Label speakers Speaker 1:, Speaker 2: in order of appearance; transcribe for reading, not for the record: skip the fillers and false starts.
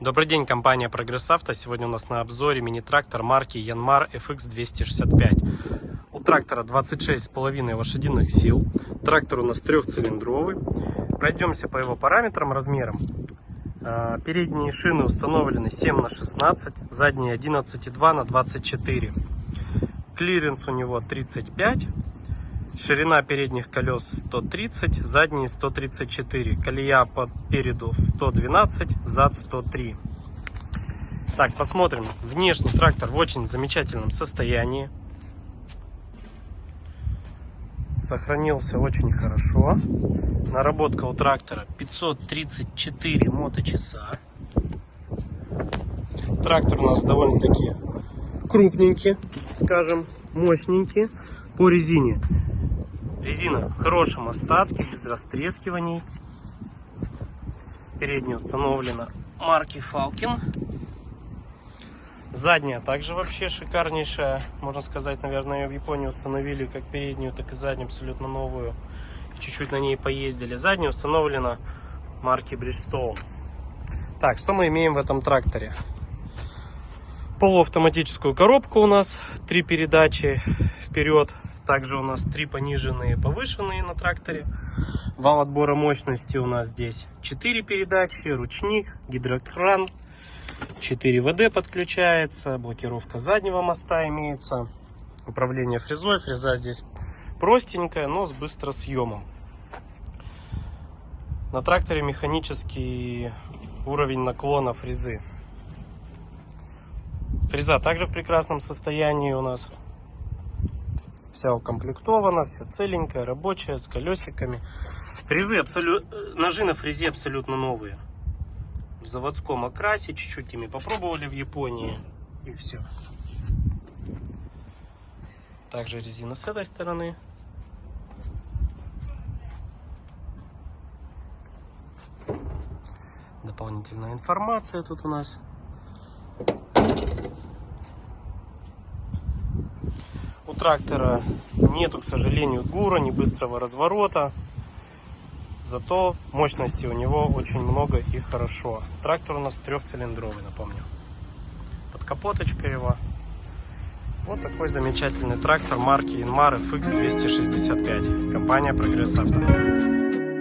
Speaker 1: Добрый день, компания Progress Auto. Сегодня у нас на обзоре мини-трактор марки Yanmar FX265. У трактора 26,5 лошадиных сил. Трактор у нас трехцилиндровый. Пройдемся по его параметрам, размерам. Передние шины установлены 7х16, задние 11,2х24. Клиренс у него 35. Ширина передних колес 130, задние 134, колея переду 112, зад 103. Так, посмотрим. Внешний трактор в очень замечательном состоянии. Сохранился очень хорошо. Наработка у трактора 534 моточаса. Трактор у нас довольно-таки крупненький, скажем, мощненький. По резине. Резина в хорошем остатке, без растрескиваний. Передняя установлена марки Falken. Задняя также вообще шикарнейшая. Можно сказать, наверное, ее в Японии установили как переднюю, так и заднюю, абсолютно новую. Чуть-чуть на ней поездили. Задняя установлена марки Bridgestone. Так, что мы имеем в этом тракторе? Полуавтоматическую коробку у нас, 3 передачи вперед. Также у нас 3 пониженные и повышенные на тракторе. Вал отбора мощности у нас здесь 4 передачи, ручник, гидрокран, 4 ВД подключается, блокировка заднего моста имеется, управление фрезой. Фреза здесь простенькая, но с быстросъемом. На тракторе механический уровень наклона фрезы. Фреза также в прекрасном состоянии у нас. Вся укомплектована, вся целенькая, рабочая, с колесиками. Ножи на фрезе абсолютно новые. В заводском окрасе, чуть-чуть ими попробовали в Японии, и все. Также резина с этой стороны. Дополнительная информация тут у нас. У трактора нету, к сожалению, гура, ни быстрого разворота. Зато мощности у него очень много и хорошо. Трактор у нас трехцилиндровый, напомню. Под капоточкой его. Вот такой замечательный трактор марки Yanmar FX265. Компания Progress Auto.